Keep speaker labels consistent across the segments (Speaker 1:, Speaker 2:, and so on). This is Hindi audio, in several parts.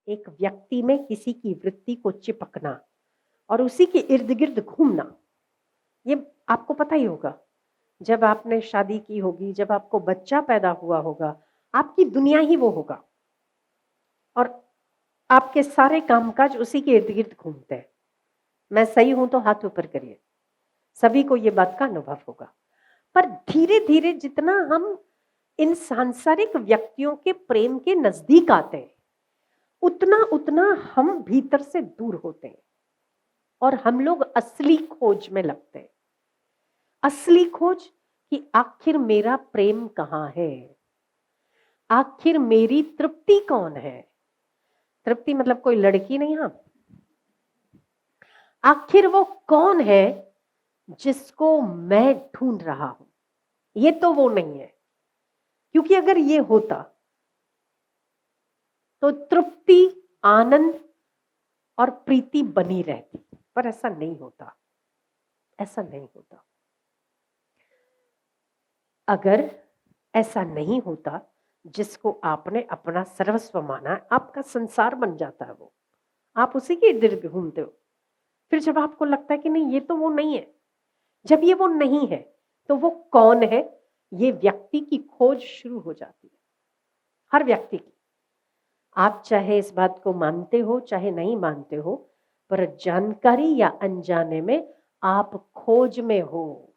Speaker 1: एक व्यक्ति में किसी की वृत्ति को चिपकना और उसी के इर्द गिर्द घूमना, ये आपको पता ही होगा। जब आपने शादी की होगी, जब आपको बच्चा पैदा हुआ होगा, आपकी दुनिया ही वो होगा और आपके सारे कामकाज उसी के इर्द गिर्द घूमते हैं। मैं सही हूं तो हाथ ऊपर करिए, सभी को ये बात का अनुभव होगा। पर धीरे धीरे जितना हम इन सांसारिक व्यक्तियों के प्रेम के नजदीक आते हैं, उतना उतना हम भीतर से दूर होते हैं और हम लोग असली खोज में लगते हैं। असली खोज कि आखिर मेरा प्रेम कहाँ है, आखिर मेरी तृप्ति कौन है। तृप्ति मतलब कोई लड़की नहीं, हाँ, आखिर वो कौन है जिसको मैं ढूंढ रहा हूं। ये तो वो नहीं है, क्योंकि अगर ये होता तो तृप्ति, आनंद और प्रीति बनी रहती, पर ऐसा नहीं होता, ऐसा नहीं होता। अगर ऐसा नहीं होता, जिसको आपने अपना सर्वस्व माना है, आपका संसार बन जाता है वो, आप उसी के इर्द गिर्द घूमते हो। फिर जब आपको लगता है कि नहीं ये तो वो नहीं है, जब ये वो नहीं है तो वो कौन है, ये व्यक्ति की खोज शुरू हो जाती है, हर व्यक्ति की। आप चाहे इस बात को मानते हो चाहे नहीं मानते हो, पर जानकारी या अनजाने में आप खोज में हो,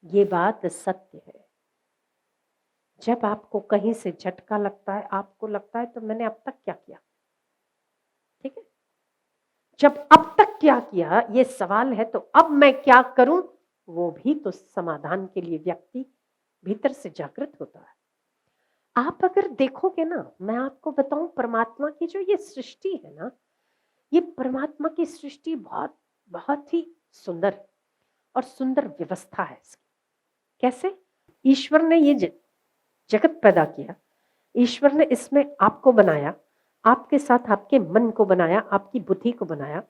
Speaker 1: ये बात सत्य है। जब आपको कहीं से झटका लगता है, आपको लगता है तो मैंने अब तक क्या किया, ठीक है। जब अब तक क्या किया ये सवाल है, तो अब मैं क्या करूं, वो भी तो समाधान के लिए व्यक्ति भीतर से जागृत होता है। आप अगर देखोगे ना, मैं आपको बताऊं, परमात्मा की जो ये सृष्टि है ना, ये परमात्मा की सृष्टि बहुत बहुत ही सुंदर और सुंदर व्यवस्था है इसकी। कैसे ईश्वर ने ये जगत पैदा किया, ईश्वर ने इसमें आपको बनाया, आपके साथ आपके मन को बनाया, आपकी बुद्धि को बनाया,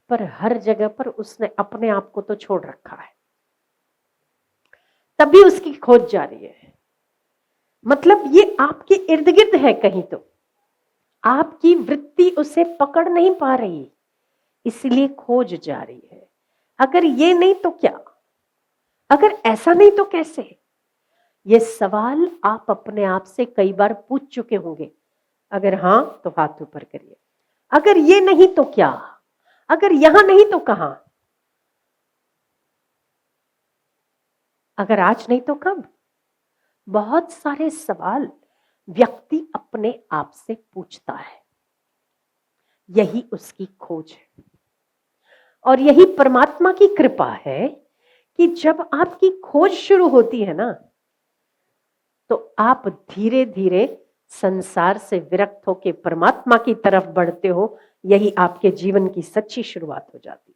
Speaker 1: पर हर जगह पर उसने अपने आप को तो छोड़ रखा है, तभी उसकी खोज जारी है। मतलब ये आपके इर्द गिर्द है कहीं, तो आपकी वृत्ति उसे पकड़ नहीं पा रही, इसलिए खोज जारी है। अगर ये नहीं तो क्या, अगर ऐसा नहीं तो कैसे, ये सवाल आप अपने आप से कई बार पूछ चुके होंगे। अगर हां तो हाथ ऊपर करिए। अगर ये नहीं तो क्या, अगर यहां नहीं तो कहां, अगर आज नहीं तो कब। बहुत सारे सवाल व्यक्ति अपने आप से पूछता है, यही उसकी खोज है। और यही परमात्मा की कृपा है कि जब आपकी खोज शुरू होती है ना, तो आप धीरे धीरे संसार से विरक्त होकर परमात्मा की तरफ बढ़ते हो। यही आपके जीवन की सच्ची शुरुआत हो जाती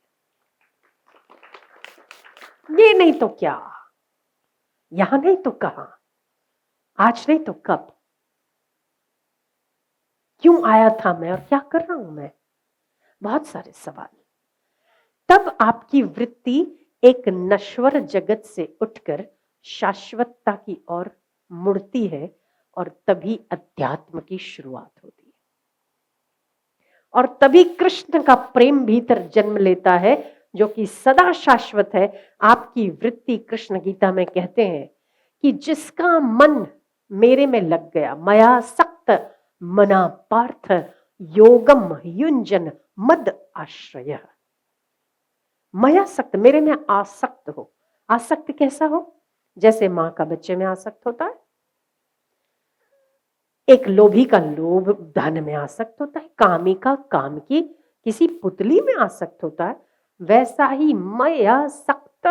Speaker 1: है। ये नहीं तो क्या, यहां नहीं तो कहां, आज नहीं तो कब, क्यों आया था मैं और क्या कर रहा हूं मैं, बहुत सारे सवाल। तब आपकी वृत्ति एक नश्वर जगत से उठकर शाश्वतता की ओर मुड़ती है और तभी अध्यात्म की शुरुआत होती है। और तभी कृष्ण का प्रेम भीतर जन्म लेता है, जो कि सदा शाश्वत है। आपकी वृत्ति, कृष्ण गीता में कहते हैं कि जिसका मन मेरे में लग गया, मया सक्त मना पार्थ योगम युंजन मद आश्रय। मया सक्त, मेरे में आसक्त हो। आसक्त कैसा हो, जैसे मां का बच्चे में आसक्त होता है, एक लोभी का लोभ धन में आसक्त होता है, कामी का काम की किसी पुतली में आसक्त होता है, वैसा ही मया सक्त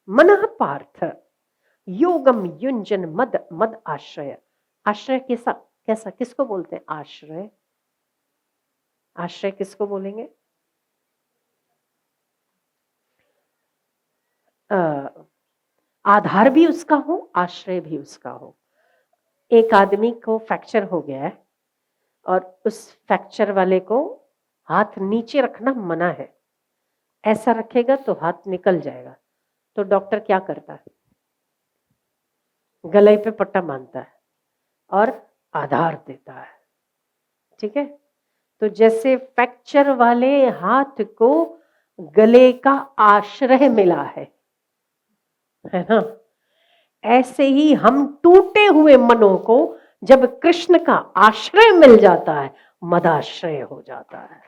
Speaker 1: मनः पार्थ योगम युंजन मद मद आश्रय। आश्रय कैसा कैसा, किसको बोलते हैं आश्रय, आश्रय किसको बोलेंगे, आधार भी उसका हो, आश्रय भी उसका हो। एक आदमी को फ्रैक्चर हो गया है और उस फ्रैक्चर वाले को हाथ नीचे रखना मना है, ऐसा रखेगा तो हाथ निकल जाएगा। तो डॉक्टर क्या करता है, गले पे पट्टा बांधता है और आधार देता है ठीक है। तो जैसे फ्रैक्चर वाले हाथ को गले का आश्रय मिला है ना, ऐसे ही हम टूटे हुए मनों को जब कृष्ण का आश्रय मिल जाता है, मदाश्रय हो जाता है।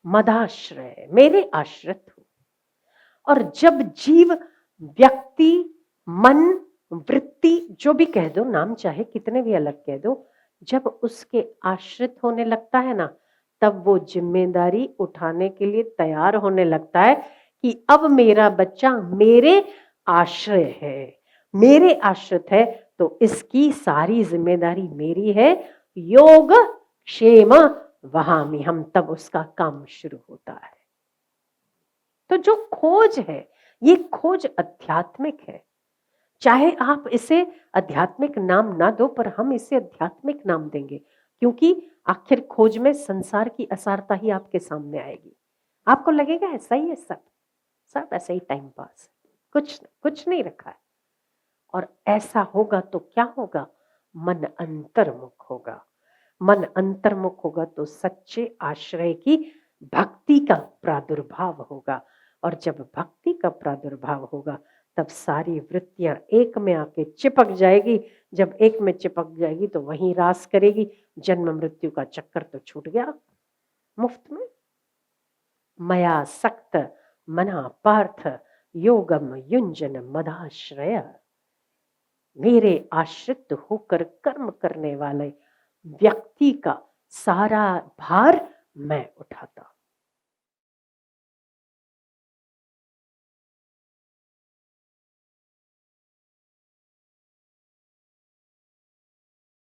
Speaker 1: मदाश्रय, मेरे आश्रित हो। और जब जीव, व्यक्ति, मन, वृत्ति, जो भी कह दो, नाम चाहे कितने भी अलग कह दो, जब उसके आश्रित होने लगता है ना, तब वो जिम्मेदारी उठाने के लिए तैयार होने लगता है कि अब मेरा बच्चा मेरे आश्रय है, मेरे आश्रित है, तो इसकी सारी जिम्मेदारी मेरी है। योग क्षेम वहामि हम, तब उसका काम शुरू होता है। तो जो खोज है, ये खोज आध्यात्मिक है। चाहे आप इसे आध्यात्मिक नाम ना दो, पर हम इसे आध्यात्मिक नाम देंगे, क्योंकि आखिर खोज में संसार की असारता ही आपके सामने आएगी। आपको लगेगा ऐसा ही है, सब सब ऐसा ही टाइम पास, कुछ नहीं रखा है। और ऐसा होगा तो क्या होगा? मन अंतर्मुख होगा। मन अंतर्मुख होगा तो सच्चे आश्रय की भक्ति का प्रादुर्भाव होगा। और जब भक्ति का प्रादुर्भाव होगा, तब सारी वृत्तियां एक में आके चिपक जाएगी। जब एक में चिपक जाएगी तो वहीं रास करेगी। जन्म मृत्यु का चक्कर तो छूट गया मुफ्त में। मया सक्त मना पार्थ योगम युंजन मदाश्रय। मेरे आश्रित होकर कर्म करने वाले व्यक्ति का सारा भार मैं उठाता हूं।